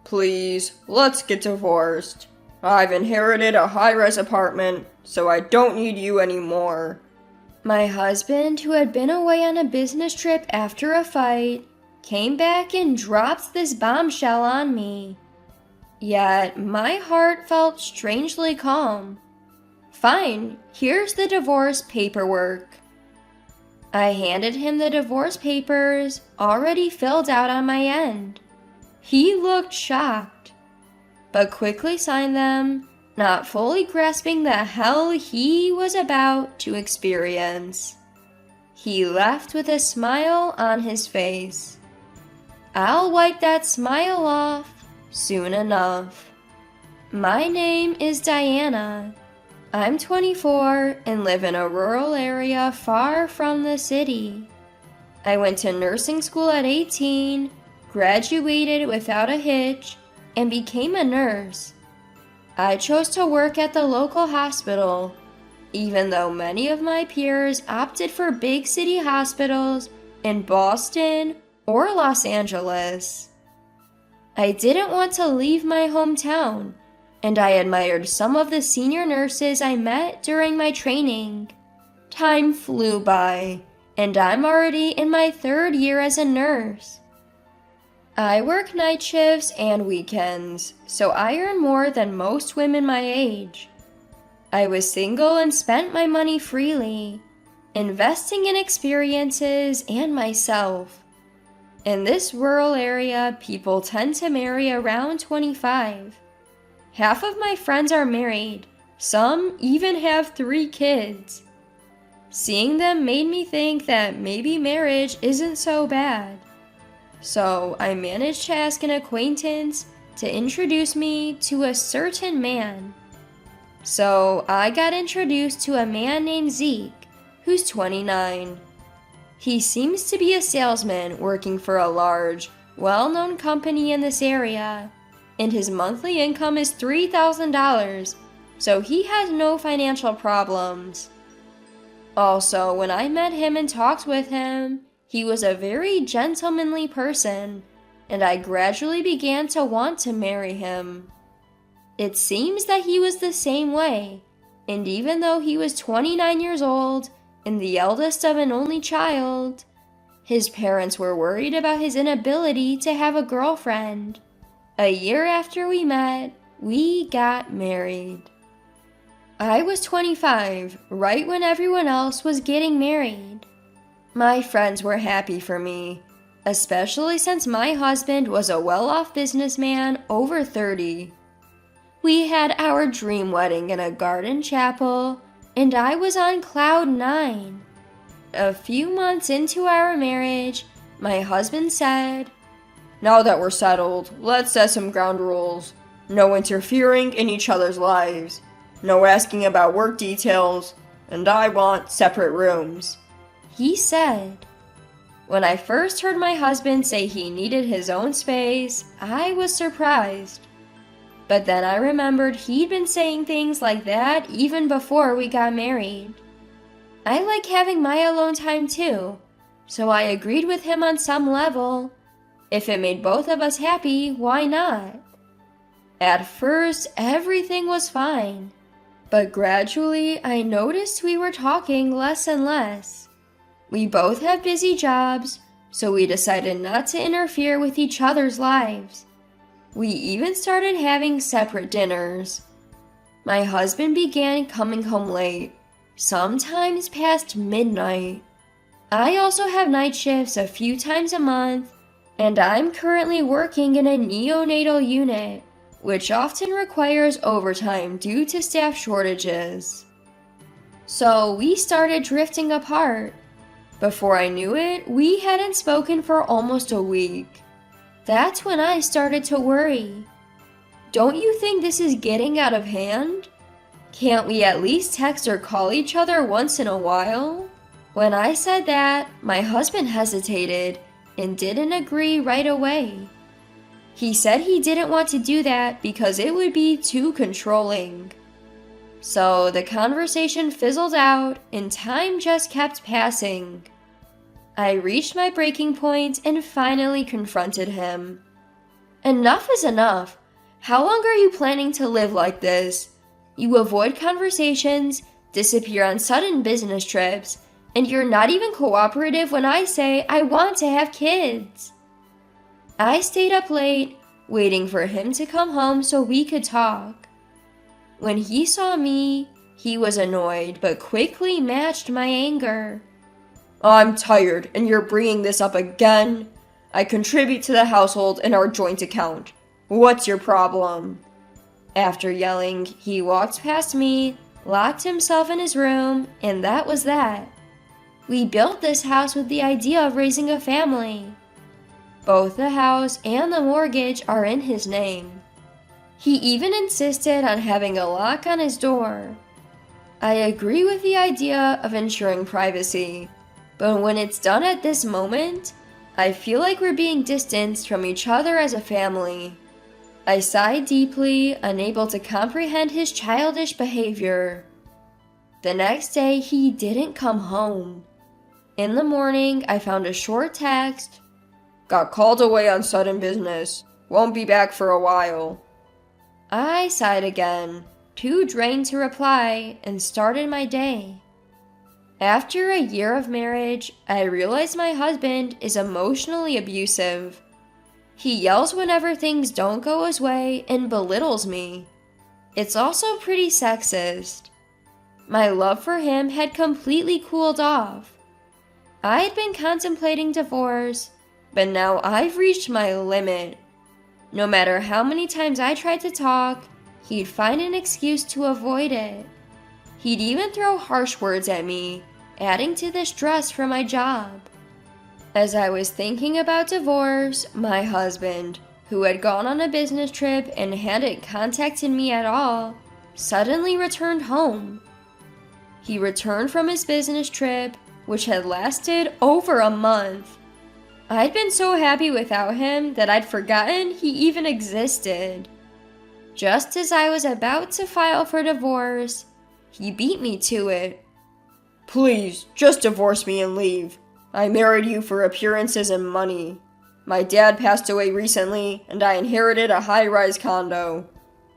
Please, let's get divorced. I've inherited a high-rise apartment, so I don't need you anymore. My husband, who had been away on a business trip after a fight, came back and dropped this bombshell on me. Yet my heart felt strangely calm. Fine, here's the divorce paperwork. I handed him the divorce papers, already filled out on my end. He looked shocked, but quickly signed them, not fully grasping the hell he was about to experience. He left with a smile on his face. I'll wipe that smile off soon enough. My name is Diana. I'm 24 and live in a rural area far from the city. I went to nursing school at 18, graduated without a hitch, and became a nurse. I chose to work at the local hospital, even though many of my peers opted for big city hospitals in Boston or Los Angeles. I didn't want to leave my hometown, and I admired some of the senior nurses I met during my training. Time flew by, and I'm already in my 3rd year as a nurse. I work night shifts and weekends, so I earn more than most women my age. I was single and spent my money freely, investing in experiences and myself. In this rural area, people tend to marry around 25. Half of my friends are married, some even have 3 kids. Seeing them made me think that maybe marriage isn't so bad. So I managed to ask an acquaintance to introduce me to a certain man. So I got introduced to a man named Zeke, who's 29. He seems to be a salesman working for a large, well-known company in this area, and his monthly income is $3,000, so he has no financial problems. Also, when I met him and talked with him, he was a very gentlemanly person, and I gradually began to want to marry him. It seems that he was the same way, and even though he was 29 years old and the eldest of an only child, his parents were worried about his inability to have a girlfriend. A year after we met, we got married. I was 25, right when everyone else was getting married. My friends were happy for me, especially since my husband was a well-off businessman over 30. We had our dream wedding in a garden chapel, and I was on cloud 9. A few months into our marriage, my husband said, Now that we're settled, let's set some ground rules. No interfering in each other's lives. No asking about work details. And I want separate rooms. He said. When I first heard my husband say he needed his own space, I was surprised. But then I remembered he'd been saying things like that even before we got married. I like having my alone time too, so I agreed with him on some level. If it made both of us happy, why not? At first, everything was fine, but gradually I noticed we were talking less and less. We both have busy jobs, so we decided not to interfere with each other's lives. We even started having separate dinners. My husband began coming home late, sometimes past midnight. I also have night shifts a few times a month, and I'm currently working in a neonatal unit, which often requires overtime due to staff shortages. So we started drifting apart. Before I knew it, we hadn't spoken for almost a week. That's when I started to worry. Don't you think this is getting out of hand? Can't we at least text or call each other once in a while? When I said that, my husband hesitated and didn't agree right away. He said he didn't want to do that because it would be too controlling. So the conversation fizzled out and time just kept passing. I reached my breaking point and finally confronted him. Enough is enough. How long are you planning to live like this? You avoid conversations, disappear on sudden business trips, and you're not even cooperative when I say I want to have kids. I stayed up late, waiting for him to come home so we could talk. When he saw me, he was annoyed but quickly matched my anger. I'm tired, and you're bringing this up again? I contribute to the household in our joint account. What's your problem? After yelling, he walked past me, locked himself in his room, and that was that. We built this house with the idea of raising a family. Both the house and the mortgage are in his name. He even insisted on having a lock on his door. I agree with the idea of ensuring privacy, but when it's done at this moment, I feel like we're being distanced from each other as a family. I sighed deeply, unable to comprehend his childish behavior. The next day, he didn't come home. In the morning, I found a short text. Got called away on sudden business. Won't be back for a while. I sighed again, too drained to reply, and started my day. After a year of marriage, I realized my husband is emotionally abusive. He yells whenever things don't go his way and belittles me. It's also pretty sexist. My love for him had completely cooled off. I had been contemplating divorce, but now I've reached my limit. No matter how many times I tried to talk, he'd find an excuse to avoid it. He'd even throw harsh words at me, adding to the stress from my job. As I was thinking about divorce, my husband, who had gone on a business trip and hadn't contacted me at all, suddenly returned home. He returned from his business trip, which had lasted over a month. I'd been so happy without him that I'd forgotten he even existed. Just as I was about to file for divorce, he beat me to it. Please, just divorce me and leave. I married you for appearances and money. My dad passed away recently, and I inherited a high-rise condo.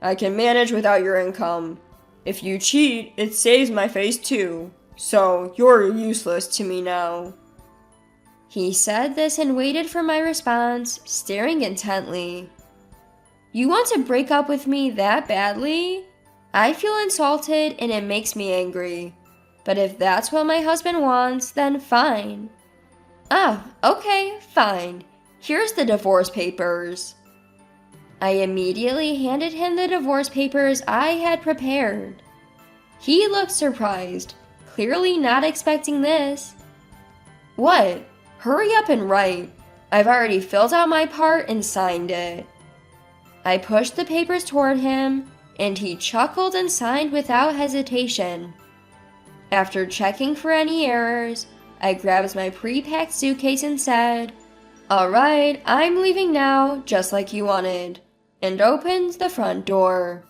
I can manage without your income. If you cheat, it saves my face too. So, you're useless to me now. He said this and waited for my response, staring intently. You want to break up with me that badly? I feel insulted and it makes me angry. But if that's what my husband wants, then fine. Okay, fine. Here's the divorce papers. I immediately handed him the divorce papers I had prepared. He looked surprised, clearly not expecting this. What? Hurry up and write. I've already filled out my part and signed it. I pushed the papers toward him, and he chuckled and signed without hesitation. After checking for any errors, I grabbed my pre-packed suitcase and said, "Alright, I'm leaving now, just like you wanted," and opened the front door.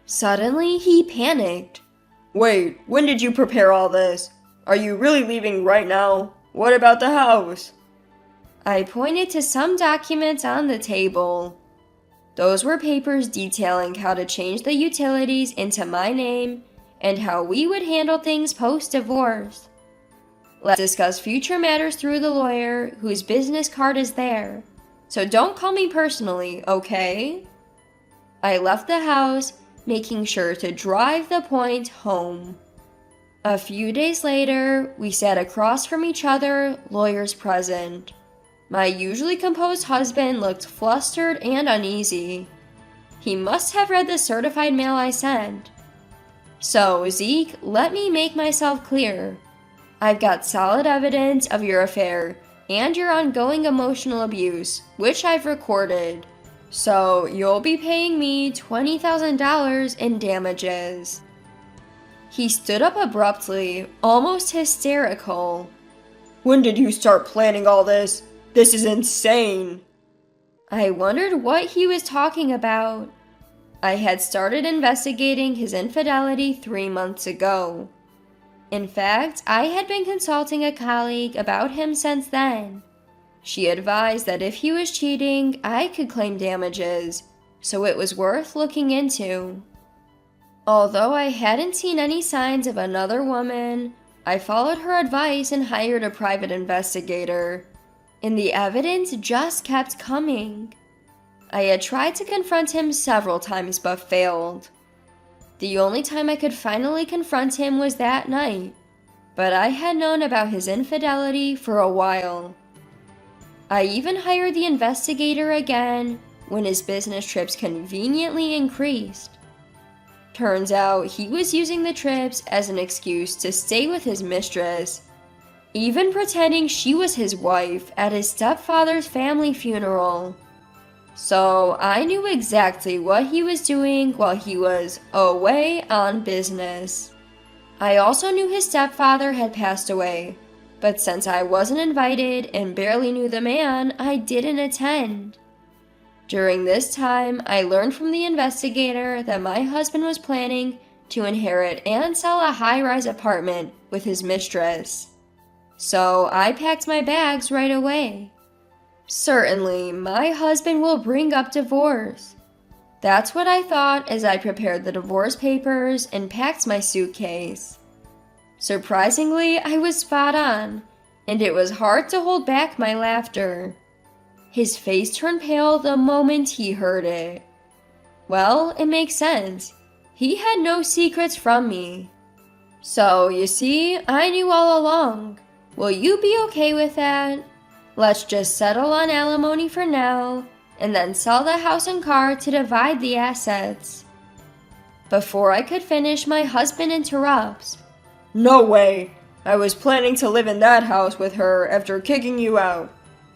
Suddenly, he panicked. Wait, when did you prepare all this? Are you really leaving right now? What about the house? I pointed to some documents on the table. Those were papers detailing how to change the utilities into my name and how we would handle things post-divorce. Let's discuss future matters through the lawyer whose business card is there. So don't call me personally, okay? I left the house, making sure to drive the point home. A few days later, we sat across from each other, lawyers present. My usually composed husband looked flustered and uneasy. He must have read the certified mail I sent. So, Zeke, let me make myself clear. I've got solid evidence of your affair and your ongoing emotional abuse, which I've recorded. So, you'll be paying me $20,000 in damages. He stood up abruptly, almost hysterical. When did you start planning all this? This is insane. I wondered what he was talking about. I had started investigating his infidelity 3 months ago. In fact, I had been consulting a colleague about him since then. She advised that if he was cheating, I could claim damages, so it was worth looking into. Although I hadn't seen any signs of another woman, I followed her advice and hired a private investigator, and the evidence just kept coming. I had tried to confront him several times but failed. The only time I could finally confront him was that night, but I had known about his infidelity for a while. I even hired the investigator again when his business trips conveniently increased. Turns out he was using the trips as an excuse to stay with his mistress, even pretending she was his wife at his stepfather's family funeral. So I knew exactly what he was doing while he was away on business. I also knew his stepfather had passed away, but since I wasn't invited and barely knew the man, I didn't attend. During this time, I learned from the investigator that my husband was planning to inherit and sell a high-rise apartment with his mistress. So I packed my bags right away. Certainly, my husband will bring up divorce. That's what I thought as I prepared the divorce papers and packed my suitcase. Surprisingly, I was spot on, and it was hard to hold back my laughter. His face turned pale the moment he heard it. Well, it makes sense. He had no secrets from me. So, you see, I knew all along. Will you be okay with that? Let's just settle on alimony for now, and then sell the house and car to divide the assets. Before I could finish, my husband interrupts. No way! I was planning to live in that house with her after kicking you out.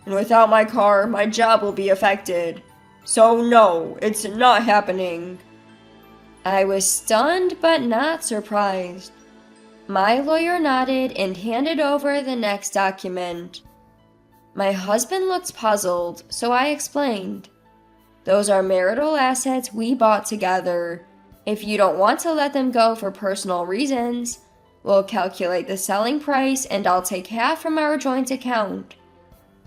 And without my car, my job will be affected. So no, it's not happening. I was stunned but not surprised. My lawyer nodded and handed over the next document. My husband looked puzzled, so I explained. Those are marital assets we bought together. If you don't want to let them go for personal reasons, we'll calculate the selling price and I'll take half from our joint account.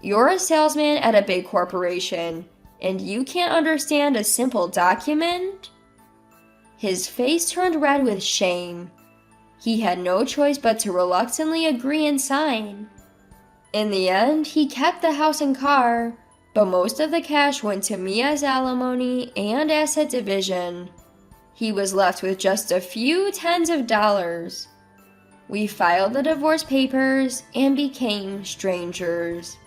You're a salesman at a big corporation, and you can't understand a simple document? His face turned red with shame. He had no choice but to reluctantly agree and sign. In the end, he kept the house and car, but most of the cash went to me as alimony and asset division. He was left with just a few tens of dollars. We filed the divorce papers and became strangers.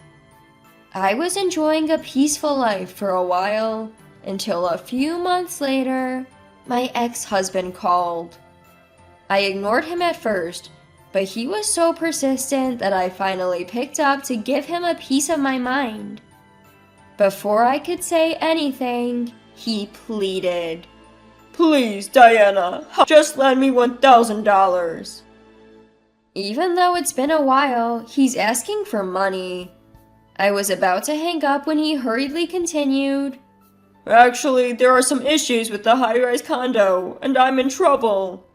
I was enjoying a peaceful life for a while, until a few months later, my ex-husband called. I ignored him at first, but he was so persistent that I finally picked up to give him a piece of my mind. Before I could say anything, he pleaded. Please, Diana, just lend me $1,000. Even though it's been a while, he's asking for money. I was about to hang up when he hurriedly continued. Actually, there are some issues with the high-rise condo, and I'm in trouble.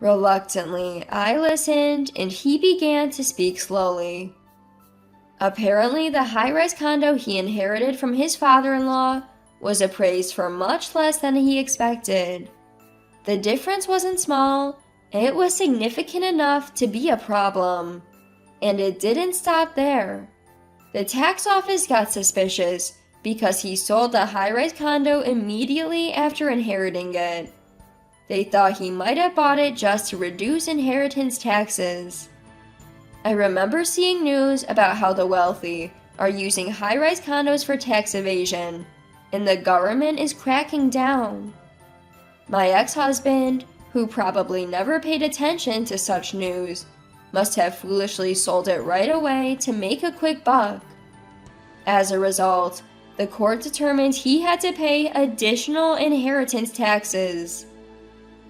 Reluctantly, I listened, and he began to speak slowly. Apparently, the high-rise condo he inherited from his father-in-law was appraised for much less than he expected. The difference wasn't small, it was significant enough to be a problem. And it didn't stop there. The tax office got suspicious because he sold the high-rise condo immediately after inheriting it. They thought he might have bought it just to reduce inheritance taxes. I remember seeing news about how the wealthy are using high-rise condos for tax evasion, and the government is cracking down. My ex-husband, who probably never paid attention to such news, must have foolishly sold it right away to make a quick buck. As a result, the court determined he had to pay additional inheritance taxes.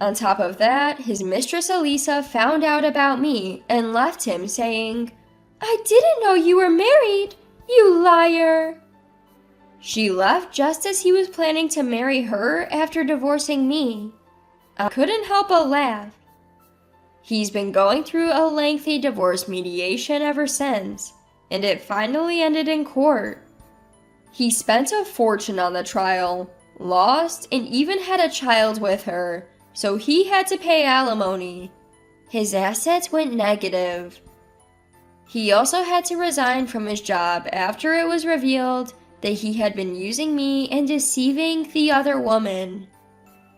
On top of that, his mistress Elisa found out about me and left him saying, "I didn't know you were married, you liar." She left just as he was planning to marry her after divorcing me. I couldn't help but laugh. He's been going through a lengthy divorce mediation ever since, and it finally ended in court. He spent a fortune on the trial, lost, and even had a child with her, so he had to pay alimony. His assets went negative. He also had to resign from his job after it was revealed that he had been using me and deceiving the other woman.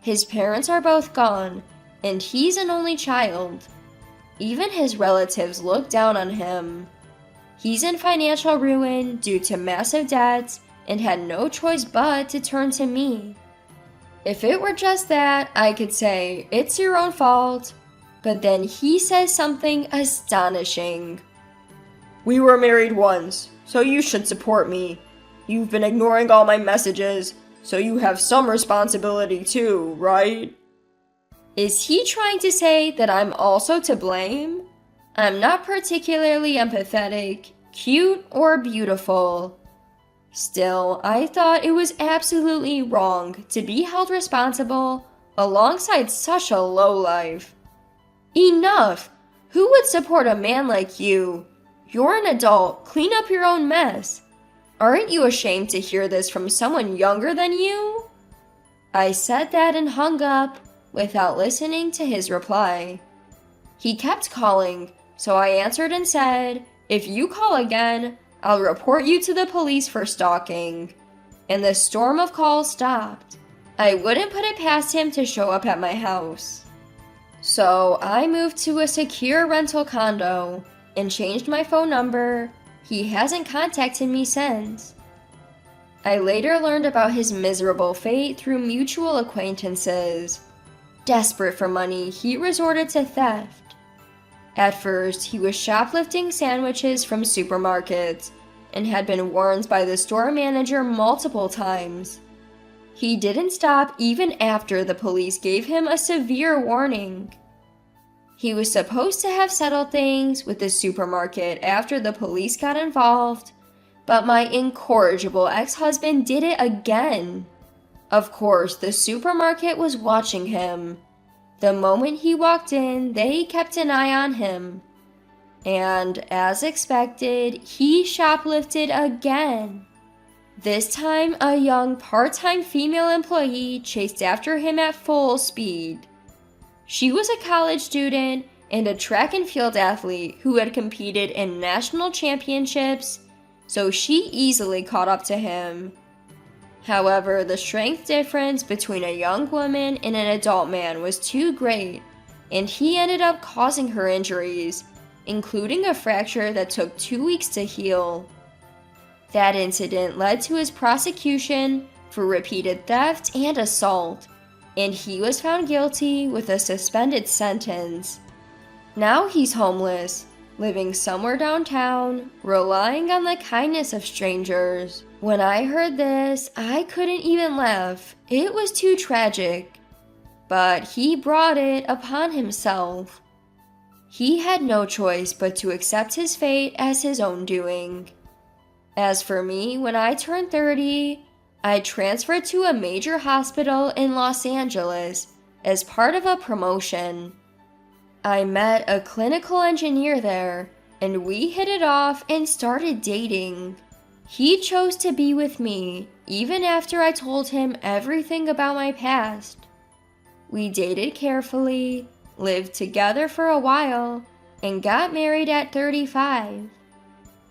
His parents are both gone, and he's an only child. Even his relatives look down on him. He's in financial ruin due to massive debts and had no choice but to turn to me. If it were just that, I could say, it's your own fault. But then he says something astonishing. We were married once, so you should support me. You've been ignoring all my messages, so you have some responsibility too, right? Is he trying to say that I'm also to blame? I'm not particularly empathetic, cute, or beautiful. Still, I thought it was absolutely wrong to be held responsible alongside such a lowlife. Enough! Who would support a man like you? You're an adult. Clean up your own mess. Aren't you ashamed to hear this from someone younger than you? I said that and hung up without listening to his reply. He kept calling, so I answered and said, if you call again, I'll report you to the police for stalking. And the storm of calls stopped. I wouldn't put it past him to show up at my house. So I moved to a secure rental condo and changed my phone number. He hasn't contacted me since. I later learned about his miserable fate through mutual acquaintances. Desperate for money, he resorted to theft. At first, he was shoplifting sandwiches from supermarkets and had been warned by the store manager multiple times. He didn't stop even after the police gave him a severe warning. He was supposed to have settled things with the supermarket after the police got involved, but my incorrigible ex-husband did it again. Of course, the supermarket was watching him. The moment he walked in, they kept an eye on him. And, as expected, he shoplifted again. This time, a young part-time female employee chased after him at full speed. She was a college student and a track and field athlete who had competed in national championships, so she easily caught up to him. However, the strength difference between a young woman and an adult man was too great, and he ended up causing her injuries, including a fracture that took 2 weeks to heal. That incident led to his prosecution for repeated theft and assault, and he was found guilty with a suspended sentence. Now he's homeless, living somewhere downtown, relying on the kindness of strangers. When I heard this, I couldn't even laugh. It was too tragic. But he brought it upon himself. He had no choice but to accept his fate as his own doing. As for me, when I turned 30, I transferred to a major hospital in Los Angeles as part of a promotion. I met a clinical engineer there, and we hit it off and started dating. He chose to be with me, even after I told him everything about my past. We dated carefully, lived together for a while, and got married at 35.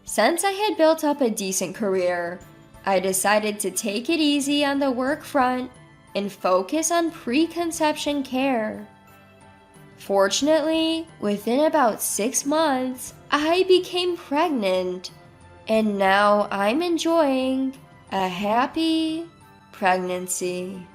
Since I had built up a decent career, I decided to take it easy on the work front and focus on preconception care. Fortunately, within about 6 months, I became pregnant, and now I'm enjoying a happy pregnancy.